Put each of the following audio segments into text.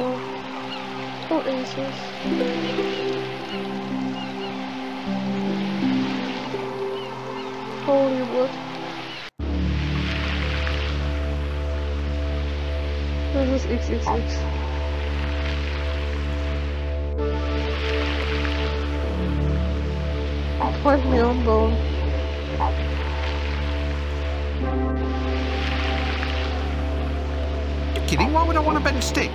Oh, aces. Hollywood. This is XXX. Point me on bone. You kidding? Why would I want a better stick?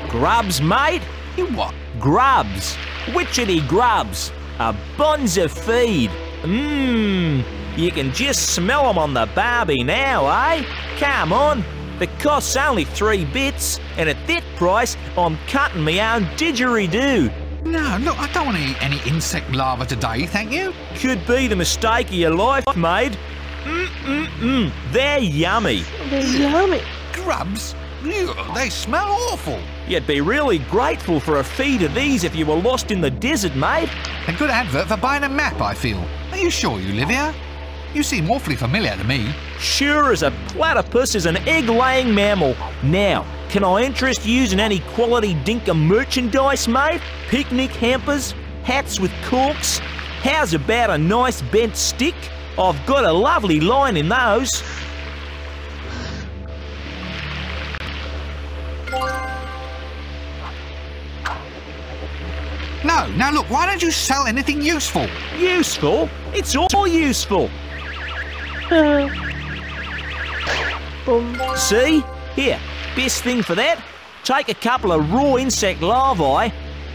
Grubs, mate? You what? Grubs. Witchetty grubs. A bonza feed. You can just smell them on the barbie now, eh? Come on. The cost's only 3 bits, and at that price, I'm cutting me own didgeridoo. No, look, I don't want to eat any insect larvae today, thank you. Could be the mistake of your life, mate. They're yummy. They're yummy. Grubs? Ew, they smell awful. You'd be really grateful for a feed of these if you were lost in the desert, mate. A good advert for buying a map, I feel. Are you sure you live here? You seem awfully familiar to me. Sure as a platypus is an egg-laying mammal. Now, can I interest you in any quality dinker merchandise, mate? Picnic hampers? Hats with corks? How's about a nice bent stick? I've got a lovely line in those. No, now look, why don't you sell anything useful? Useful? It's all useful. Boom. See? Here, best thing for that, take a couple of raw insect larvae,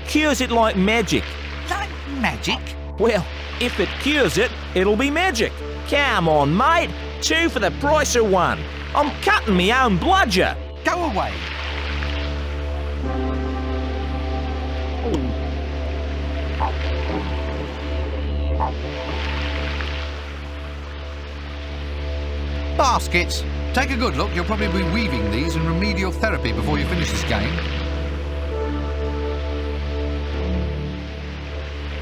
cures it like magic. Like magic? Well, if it cures it, it'll be magic. Come on, mate. 2 for the price of 1. I'm cutting me own bludger. Go away. Baskets. Take a good look. You'll probably be weaving these in remedial therapy before you finish this game.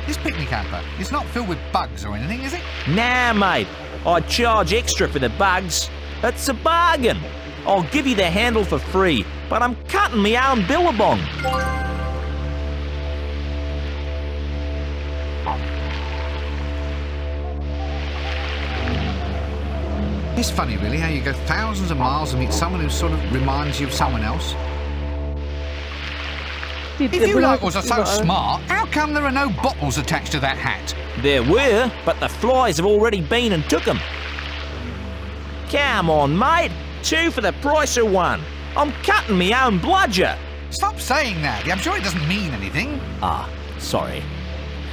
This picnic hamper, it's not filled with bugs or anything, is it? Nah, mate. I'd charge extra for the bugs. It's a bargain. I'll give you the handle for free, but I'm cutting me own billabong. It's funny, really, how you go thousands of miles and meet someone who sort of reminds you of someone else. If you locals are so smart, how come there are no bottles attached to that hat? There were, but the flies have already been and took them. Come on, mate. 2 for the price of 1. I'm cutting me own bludger. Stop saying that. I'm sure it doesn't mean anything. Ah, sorry.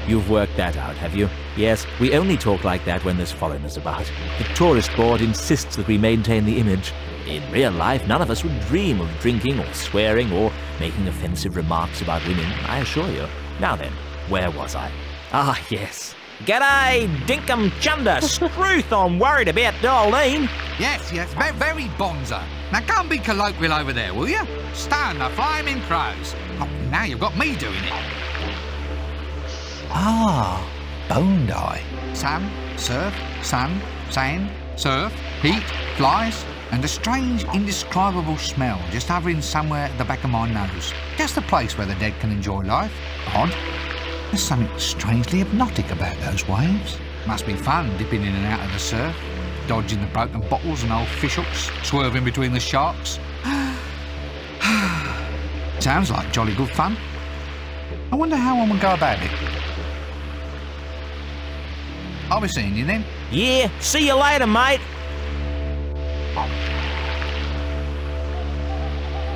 You've worked that out, have you? Yes, we only talk like that when there's foreigners about. The tourist board insists that we maintain the image. In real life, none of us would dream of drinking or swearing or making offensive remarks about women, I assure you. Now then, where was I? Ah, yes. G'day, Dinkum Chunder, Struth, I'm worried about Darlene. Yes, very bonza. Now go and be colloquial over there, will you? Stand the flaming crows. Oh, now you've got me doing it. Ah, Bondi. Sun, surf, sun, sand, surf, heat, flies, and a strange, indescribable smell just hovering somewhere at the back of my nose. Just the place where the dead can enjoy life. Odd. There's something strangely hypnotic about those waves. Must be fun dipping in and out of the surf, dodging the broken bottles and old fish hooks, swerving between the sharks. Sounds like jolly good fun. I wonder how one would go about it. I'll be seeing you then. Yeah, see you later, mate.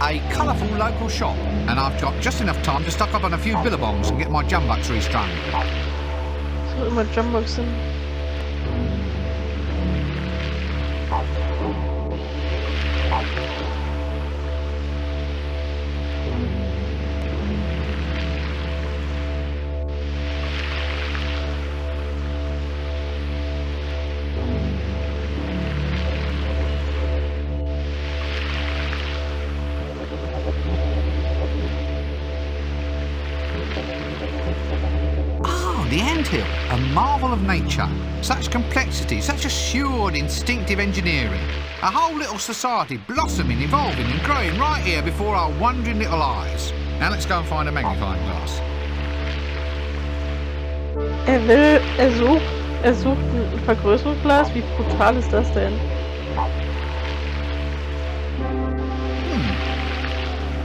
A colourful local shop, and I've got just enough time to stock up on a few billabongs and get my jumbucks restrung. Put my jumbucks in. anthill, a marvel of nature. Such complexity, such assured, instinctive engineering. A whole little society blossoming, evolving and growing right here before our wondering little eyes. Now let's go and find a magnifying glass. Er sucht ein Vergrößerungsglas. Wie brutal ist das denn?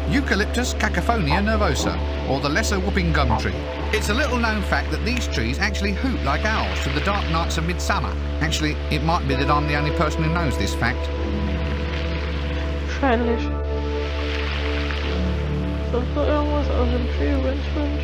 Eucalyptus cacophonia nervosa, or the lesser whooping gum tree. It's a little known fact that these trees actually hoot like owls through the dark nights of midsummer. Actually, it might be that I'm the only person who knows this fact. Wahrscheinlich. Ist doch noch irgendwas aus dem Tree Rincewind?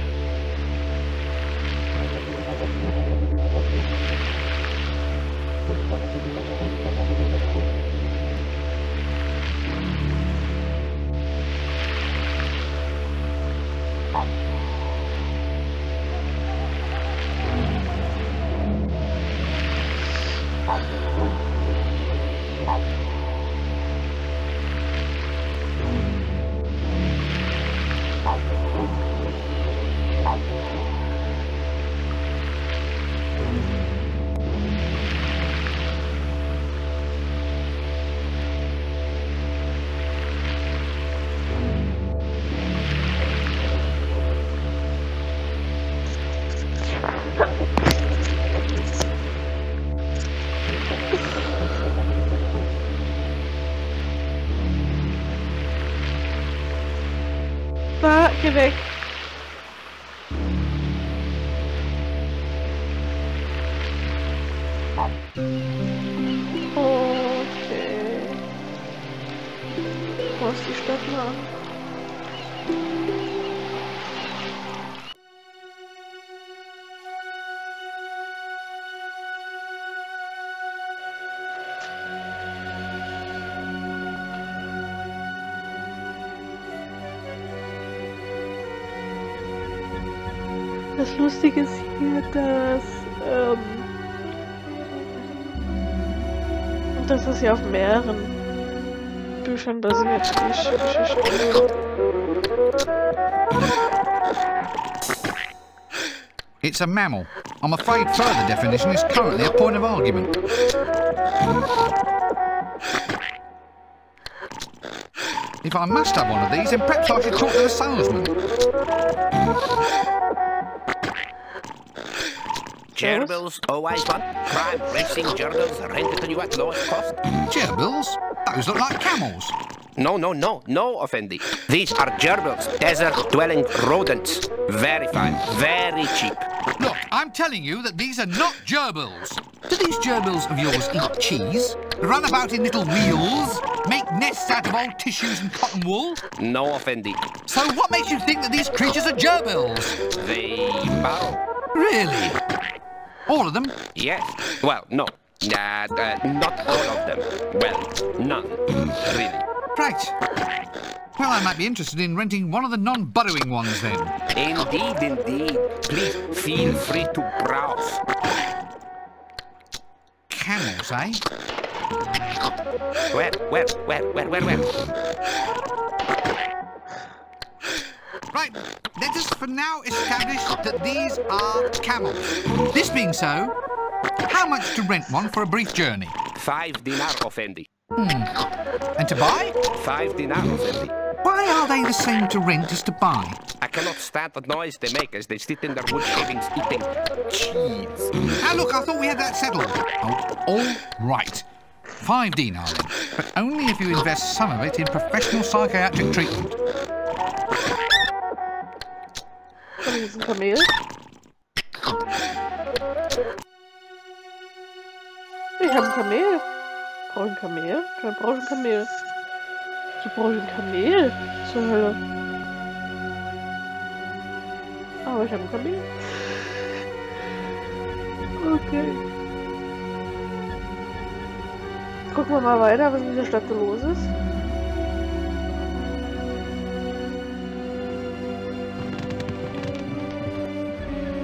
Geh weg. Okay. Wo ist die Stadt mal an? Das Lustige ist hier, dass das ja auf mehreren Büchern basiert, die Geschichte. It's a mammal. I'm afraid further definition is currently a point of argument. If I must have one of these, then perhaps I should talk to the salesman. Gerbils, always fun. Prime racing gerbils rented to you at lowest cost. Gerbils? Those look like camels. No, Effendi. These are gerbils, desert-dwelling rodents. Very fine, very cheap. Look, I'm telling you that these are not gerbils. Do these gerbils of yours eat cheese, run about in little wheels, make nests out of old tissues and cotton wool? No, Effendi. So what makes you think that these creatures are gerbils? They burrow. Really? All of them? Yes. Well, no. Not all of them. Well, none. Really. Right. Well, I might be interested in renting one of the non-burrowing ones then. Indeed. Please feel free to browse. Camels, eh? Where? Right, let us for now establish that these are camels. This being so, how much to rent one for a brief journey? 5 dinar, Effendi. And to buy? 5 dinar, Effendi. Why are they the same to rent as to buy? I cannot stand the noise they make as they sit in their wood shavings eating cheese. Now look, I thought we had that settled. Oh, all right. 5 dinar then, but only if you invest some of it in professional psychiatric treatment. Kann ich jetzt ein Kamel? Ich habe ein Kamel. Brauche ich ein Kamel? Ich brauche ein Kamel. Du brauchst ein Kamel? Zur Hölle. Aber ich habe ein Kamel. Okay. Gucken wir mal weiter, was in dieser Stadt so los ist.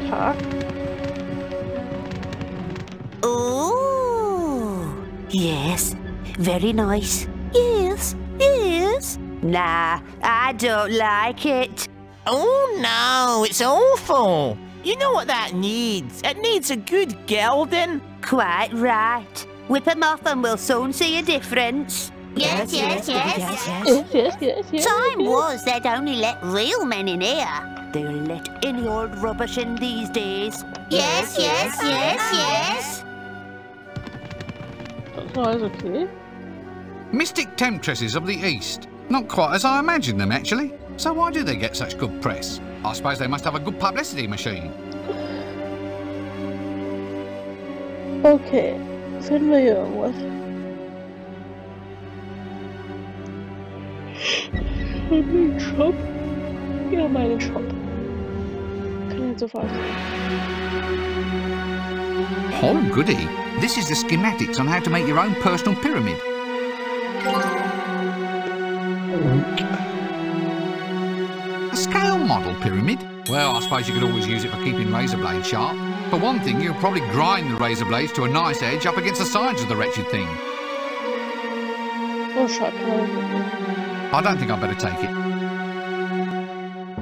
Tag. Oh, yes, very nice. Yes. Nah, I don't like it. Oh no, it's awful. You know what that needs? It needs a good gelding. Quite right. Whip 'em off and we'll soon see a difference. Yes. Yes, yes. Time was they'd only let real men in here. They'll let any old rubbish in these days. Yes. That's always okay. Mystic temptresses of the East. Not quite as I imagined them, actually. So why do they get such good press? I suppose they must have a good publicity machine. Okay, finden wir hier irgendwas? Meinen Shop? Ja, meinen Shop. Kann nicht so falsch sein. Oh, goody. This is the schematics on how to make your own personal pyramid. A scale model pyramid? Well, I suppose you could always use it for keeping razor blades sharp. For one thing, you could probably grind the razor blades to a nice edge up against the sides of the wretched thing. Oh, shit. I don't think I'd better take it.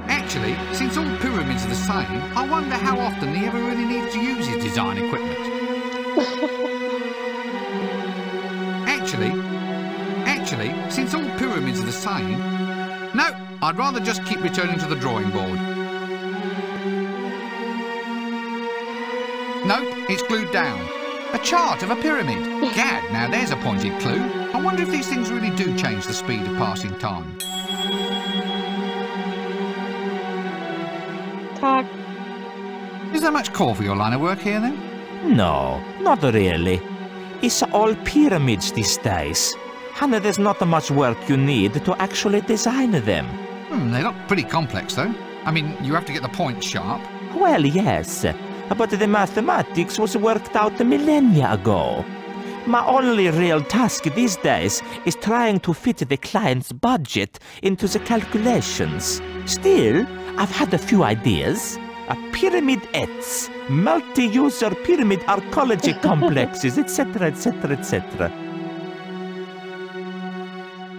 Actually, since all pyramids are the same, I wonder how often he ever really needs to use his design equipment. Actually, since all pyramids are the same... No, I'd rather just keep returning to the drawing board. Nope, it's glued down. A chart of a pyramid. Gad, now there's a pointed clue. I wonder if these things really do change the speed of passing time. Tag. Is there much call for your line of work here, then? No, not really. It's all pyramids these days. And there's not much work you need to actually design them. They look pretty complex, though. I mean, you have to get the points sharp. Well, yes, but the mathematics was worked out millennia ago. My only real task these days is trying to fit the client's budget into the calculations. Still, I've had a few ideas. Pyramid-ettes, multi-user pyramid archaeology complexes, etc., etc., etc.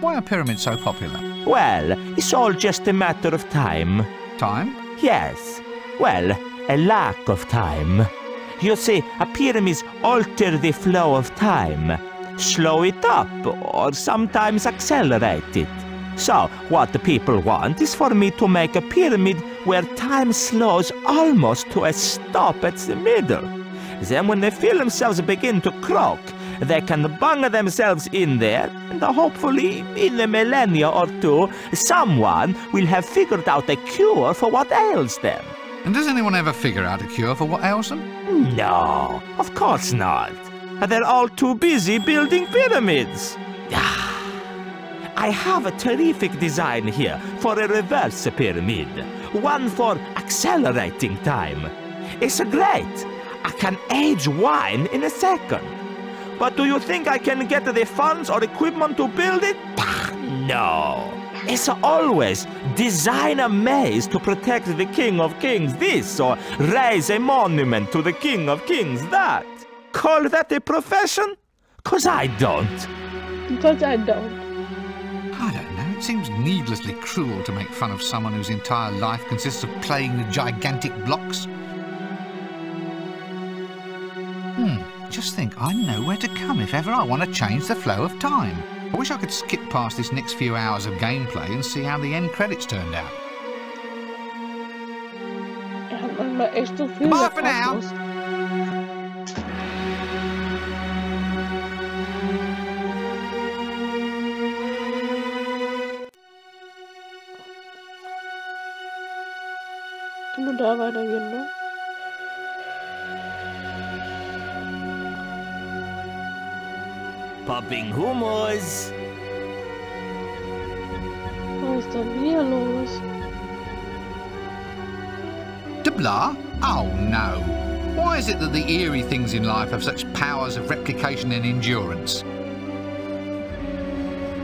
Why are pyramids so popular? Well, it's all just a matter of time. Time? Yes. Well, a lack of time. You see, pyramids alter the flow of time, slow it up, or sometimes accelerate it. So, what the people want is for me to make a pyramid where time slows almost to a stop at the middle. Then when they feel themselves begin to croak, they can bung themselves in there, and hopefully, in a millennia or two, someone will have figured out a cure for what ails them. And does anyone ever figure out a cure for what ails them? No, of course not. They're all too busy building pyramids. I have a terrific design here for a reverse pyramid. One for accelerating time. It's great. I can age wine in a second. But do you think I can get the funds or equipment to build it? No. It's always design a maze to protect the King of Kings this, or raise a monument to the King of Kings that. Call that a profession? 'Cause I don't. Because I don't. I don't know. It seems needlessly cruel to make fun of someone whose entire life consists of playing with gigantic blocks. Just think, I know where to come if ever I want to change the flow of time. I wish I could skip past this next few hours of gameplay and see how the end credits turned out. Hat manchmal echt so viel. Bye for now. Kann man da weitergehen, ne? Popping hummus. Was ist denn hier los? De blah? Oh no. Why is it that the eerie things in life have such powers of replication and endurance?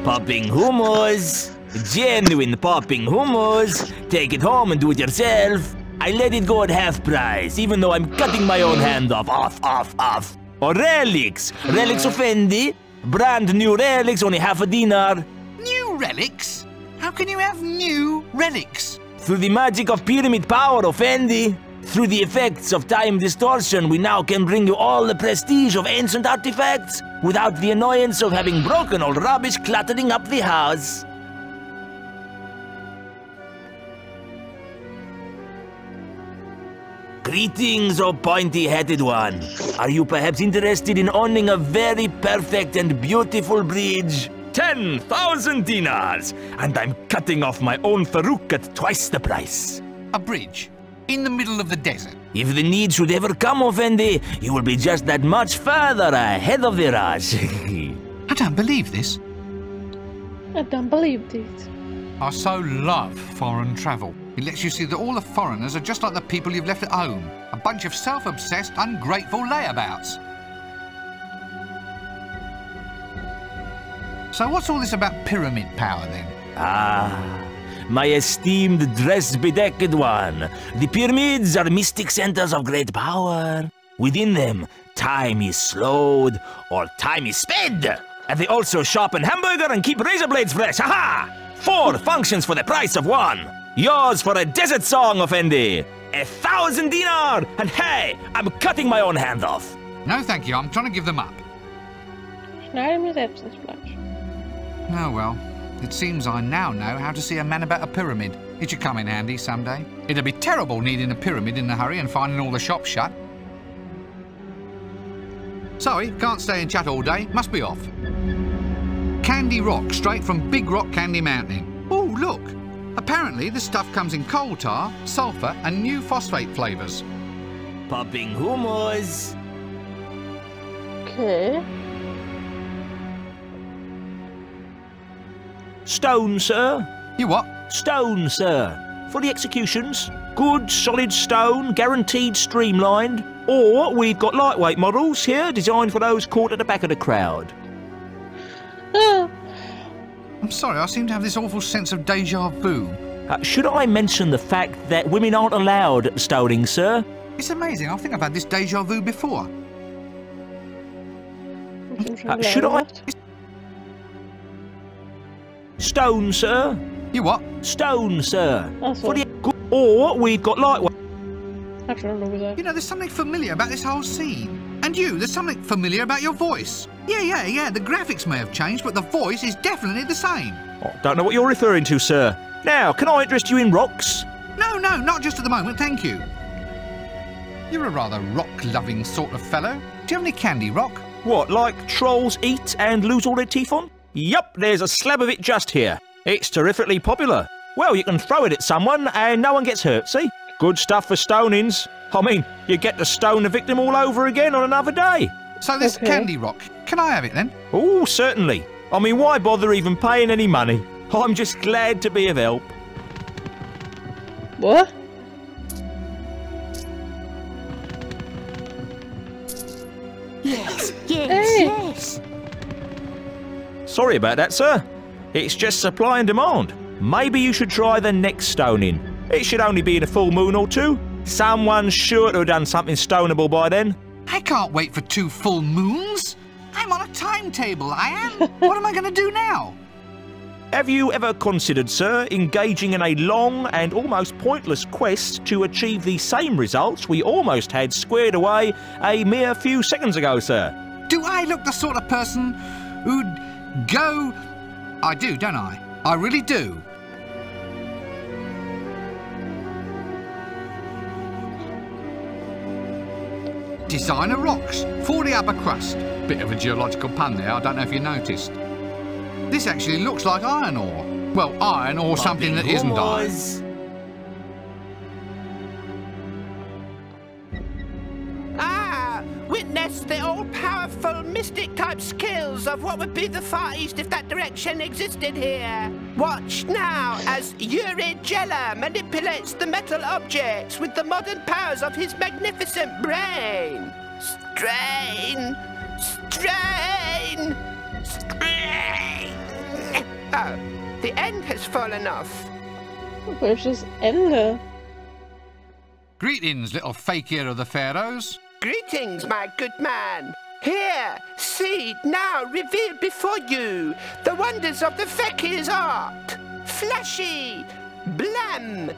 Popping hummus. Genuine popping hummus. Take it home and do it yourself. I let it go at half price, even though I'm cutting my own hand off. Off. Or relics. Relics of Fendi. Brand new relics, only half a dinar. New relics? How can you have new relics? Through the magic of pyramid power of Fendi. Through the effects of time distortion, we now can bring you all the prestige of ancient artifacts without the annoyance of having broken old rubbish cluttering up the house. Greetings, O pointy-headed one. Are you perhaps interested in owning a very perfect and beautiful bridge? 10,000 dinars, and I'm cutting off my own Farouk at twice the price. A bridge? In the middle of the desert? If the need should ever come, Effendi, you will be just that much further ahead of the rush. I don't believe this. I don't believe this. I so love foreign travel. It lets you see that all the foreigners are just like the people you've left at home. A bunch of self-obsessed, ungrateful layabouts. So what's all this about pyramid power then? Ah, my esteemed dress-bedecked one. The pyramids are mystic centers of great power. Within them, time is slowed or time is sped. And they also sharpen hamburger and keep razor blades fresh. Ha-ha! 4 functions for the price of 1. Yours for a desert song, Effendi. 1,000 dinar, and hey, I'm cutting my own hand off. No, thank you. I'm trying to give them up. Schneide mir selbst das Fleisch. Oh, well. It seems I now know how to see a man about a pyramid. It should come in handy someday. It'd be terrible needing a pyramid in a hurry and finding all the shops shut. Sorry, can't stay and chat all day. Must be off. Candy rock straight from Big Rock Candy Mountain. Oh, look. Apparently, the stuff comes in coal tar, sulphur, and new phosphate flavours. Popping hummus. Okay. Stone, sir. You what? Stone, sir. For the executions. Good, solid stone, guaranteed streamlined. Or we've got lightweight models here, designed for those caught at the back of the crowd. I'm sorry, I seem to have this awful sense of déjà vu. Should I mention the fact that women aren't allowed at the stoning, sir? It's amazing. I think I've had this déjà vu before. Should I... Stone, sir. You what? Stone, sir. Ach so. For the... Or we've got lightweight... Hab schon nur gesagt. You know, there's something familiar about this whole scene. And you, there's something familiar about your voice. Yeah, the graphics may have changed, but the voice is definitely the same. Oh, don't know what you're referring to, sir. Now, can I interest you in rocks? No, not just at the moment, thank you. You're a rather rock-loving sort of fellow. Do you have any candy rock? What, like trolls eat and lose all their teeth on? Yup, there's a slab of it just here. It's terrifically popular. Well, you can throw it at someone and no one gets hurt, see? Good stuff for stonings. I mean, you get to stone the victim all over again on another day. So this candy rock, can I have it then? Oh, certainly. I mean, why bother even paying any money? I'm just glad to be of help. What? Yes, Hey. yes. Sorry about that, sir. It's just supply and demand. Maybe you should try the next stoning. It should only be in a full moon or 2. Someone's sure to have done something stoneable by then. I can't wait for 2 full moons. I'm on a timetable, I am. What am I going to do now? Have you ever considered, sir, engaging in a long and almost pointless quest to achieve the same results we almost had squared away a mere few seconds ago, sir? Do I look the sort of person who'd go... I do, don't I? I really do. Designer rocks for the upper crust. Bit of a geological pun there, I don't know if you noticed. This actually looks like iron ore. Well, iron or something that isn't iron. Witness the all-powerful mystic-type skills of what would be the Far East if that direction existed here. Watch now as Uri Geller manipulates the metal objects with the modern powers of his magnificent brain. Strain! Strain! Strain! Oh, the end has fallen off. Welches Ende? Greetings, little fakir of the pharaohs. Greetings, my good man. Here, see, now revealed before you, the wonders of the fakir's art. Flashy, blam,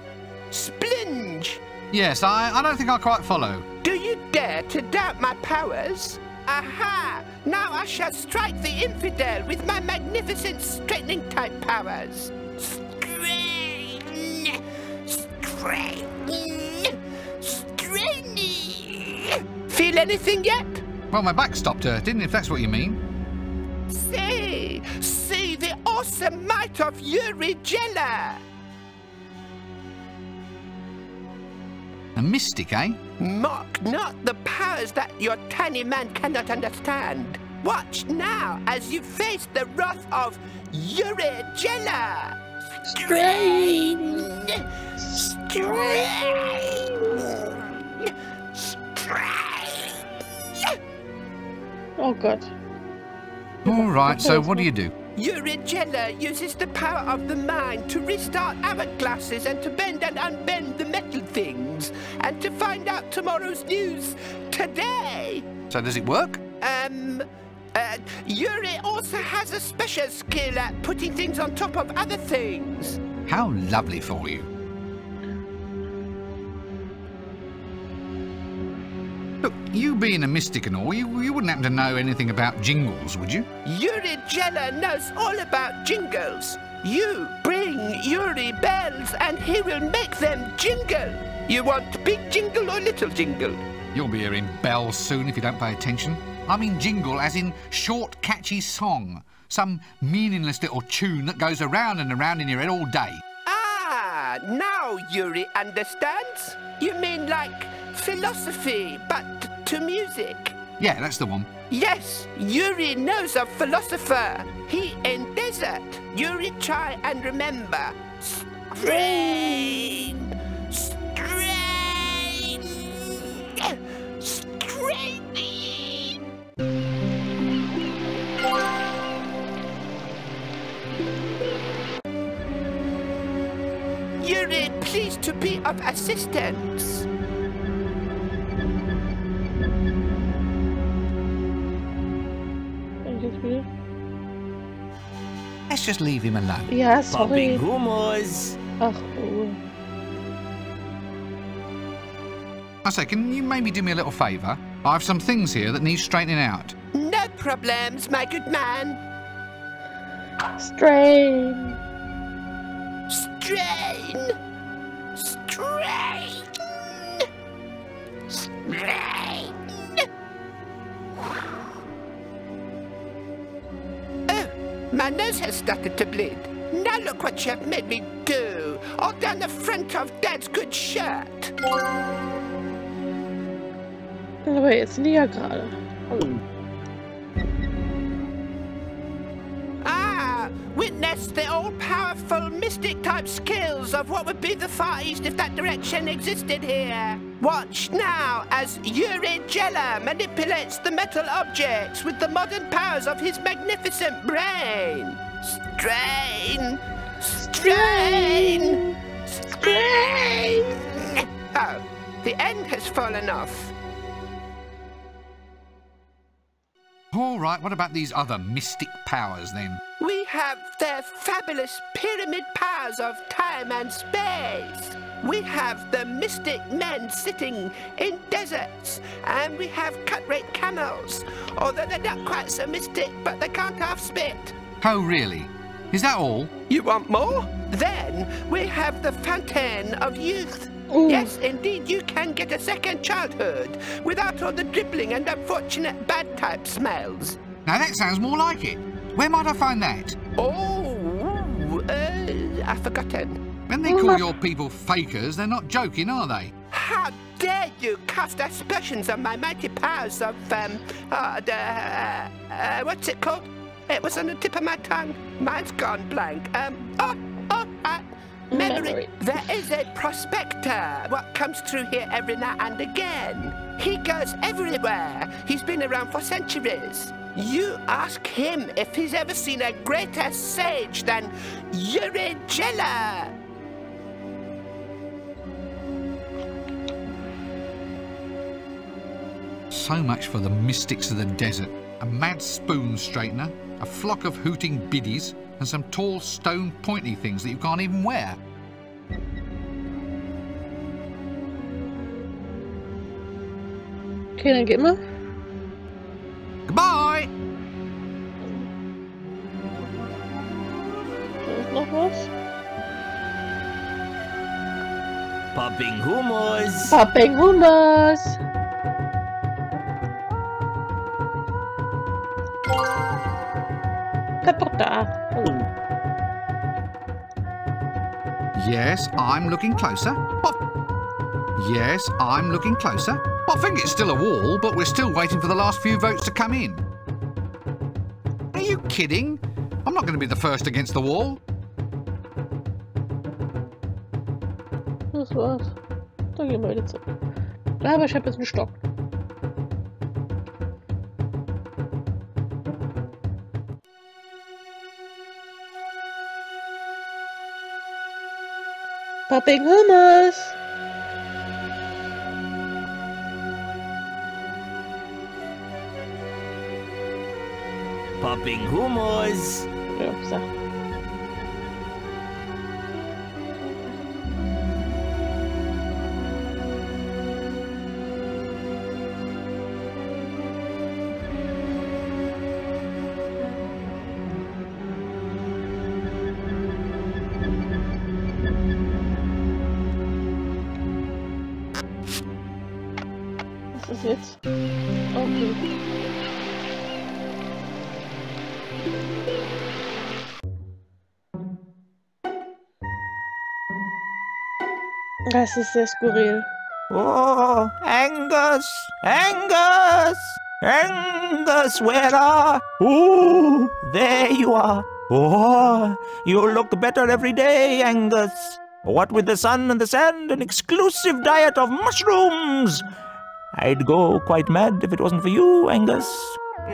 splinge, Yes, I don't think I quite follow. Do you dare to doubt my powers? Aha! Now I shall strike the infidel with my magnificent straightening-type powers. Strain! Strain! Straining! Feel anything yet? Well, my back stopped hurting, if that's what you mean. See the awesome might of Uri Geller! A mystic, eh? Mock not the powers that your tiny man cannot understand. Watch now as you face the wrath of Uri Geller! Strain! Strain! Strain! Oh God. All right, so what do you do? Uri Geller uses the power of the mind to restart hourglasses and to bend and unbend the metal things, and to find out tomorrow's news today. So does it work? Uri also has a special skill at putting things on top of other things. How lovely for you. Look, you being a mystic and all, you wouldn't happen to know anything about jingles, would you? Uri Geller knows all about jingles. You bring Uri bells and he will make them jingle. You want big jingle or little jingle? You'll be hearing bells soon if you don't pay attention. I mean jingle as in short, catchy song. Some meaningless little tune that goes around and around in your head all day. Ah, now Uri understands. You mean like philosophy, but to music? Yeah, that's the one. Yes, Uri knows a philosopher. He in desert. Uri try and remember. Strain! Strain! Straining! Uri, pleased to be of assistance. Let's just leave him alone. Ja, sorry. Popping hummus. Ach, oh. I say, can you maybe do me a little favour? I have some things here that need straightening out. No problems, my good man. Strain. Strain! Strain! Strain! Oh, my nose has started to bleed. Now look what you have made me do. All down the front of Dad's good shirt. Aber jetzt näher gerade. Witness the all-powerful mystic-type skills of what would be the Far East if that direction existed here. Watch now as Uri Geller manipulates the metal objects with the modern powers of his magnificent brain. Strain! Strain! Strain! Oh, the end has fallen off. All right, what about these other mystic powers then? We have their fabulous pyramid powers of time and space. We have the mystic men sitting in deserts, and we have cut-rate camels. Although they're not quite so mystic, but they can't half spit. Oh, really? Is that all? You want more? Then we have the fountain of youth. Ooh. Yes, indeed, you can get a second childhood without all the dribbling and unfortunate bad-type smells. Now that sounds more like it. Where might I find that? Oh, I've forgotten. When they call your people fakers, they're not joking, are they? How dare you cast aspersions on my mighty powers of, what's it called? It was on the tip of my tongue. Mine's gone blank. Memory. There is a prospector what comes through here every now and again. He goes everywhere. He's been around for centuries. You ask him if he's ever seen a greater sage than Uri Geller. So much for the mystics of the desert. A mad spoon straightener, a flock of hooting biddies, and some tall stone pointy things that you can't even wear. Okay, dann gehen wir. Goodbye! Da ist noch was. Popping hummus. Popping Hummus. Kapotta. Oh. Yes, I'm looking closer. Yes, I'm looking closer. I think it's still a wall, but we're still waiting for the last few votes to come in. Are you kidding? I'm not going to be the first against the wall. Das war's. Dann gehen wir wieder zurück. Aber ich habe jetzt einen Stock. Popping Hummus. Popping hummus. Ja, sag. Was ist jetzt? Okay. Das ist sehr skurril. Oh, Angus! Angus! Angus, where are... Oh, there you are. Oh, you look better every day, Angus. What with the sun and the sand, an exclusive diet of mushrooms. I'd go quite mad if it wasn't for you, Angus.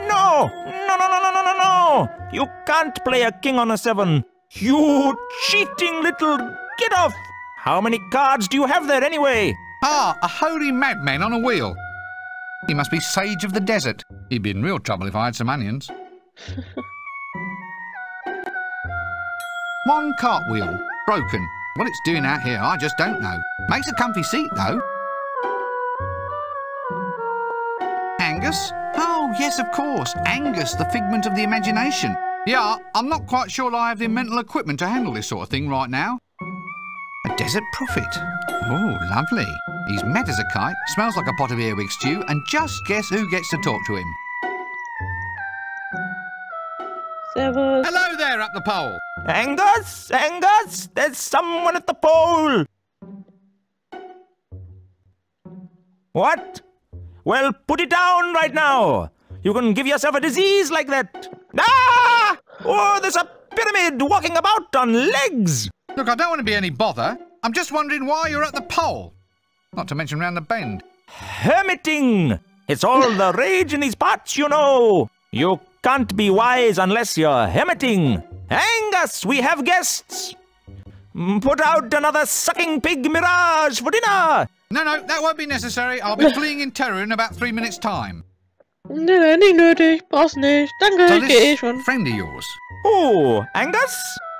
No! No, no, no, no, no, no, no! You can't play a king on a 7. You cheating little... Get off! How many cards do you have there anyway? Ah, a holy madman on a wheel. He must be sage of the desert. He'd be in real trouble if I had some onions. One cartwheel. Broken. What it's doing out here, I just don't know. Makes a comfy seat, though. Angus? Oh, yes, of course. Angus, the figment of the imagination. Yeah, I'm not quite sure I have the mental equipment to handle this sort of thing right now. A desert prophet. Oh, lovely. He's mad as a kite, smells like a pot of earwig stew, and just guess who gets to talk to him. Servus. Hello there up the pole. Angus! Angus! There's someone at the pole! What? Well, put it down right now! You can give yourself a disease like that! Ah! Oh, there's a pyramid walking about on legs! Look, I don't want to be any bother. I'm just wondering why you're at the pole. Not to mention round the bend. Hermiting! It's all the rage in these parts, you know! You can't be wise unless you're hermiting! Angus, we have guests! Put out another sucking pig mirage for dinner! No, that won't be necessary. I'll be fleeing in terror in about 3 minutes' time. Nö, nicht nötig. Brauchst nicht. Danke, So ich geh eh this schon. friend of yours. Oh, Angus?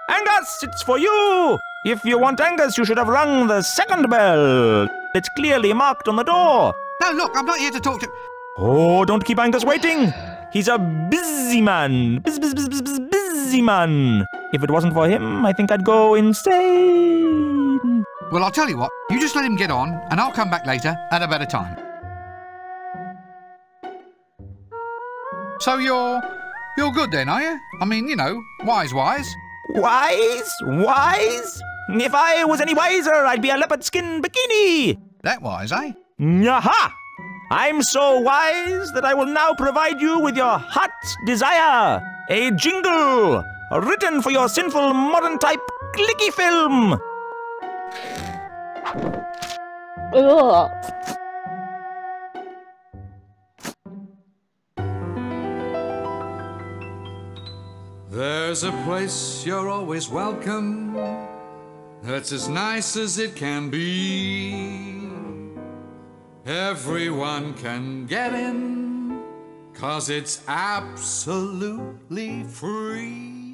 Angus, it's for you! If you want Angus, you should have rung the second bell. It's clearly marked on the door. No, look, I'm not here to talk to... Oh, don't keep Angus waiting. He's a busy man. Busy man. If it wasn't for him, I think I'd go insane. Well, I'll tell you what. You just let him get on, and I'll come back later at a better time. So you're good then, are you? I mean, you know, wise. Wise? Wise? If I was any wiser, I'd be a leopard skin bikini. That wise, eh? Yaha! I'm so wise that I will now provide you with your heart's desire. A jingle written for your sinful modern type clicky film. Ugh. There's a place you're always welcome, that's as nice as it can be. Everyone can get in, 'cause it's absolutely free.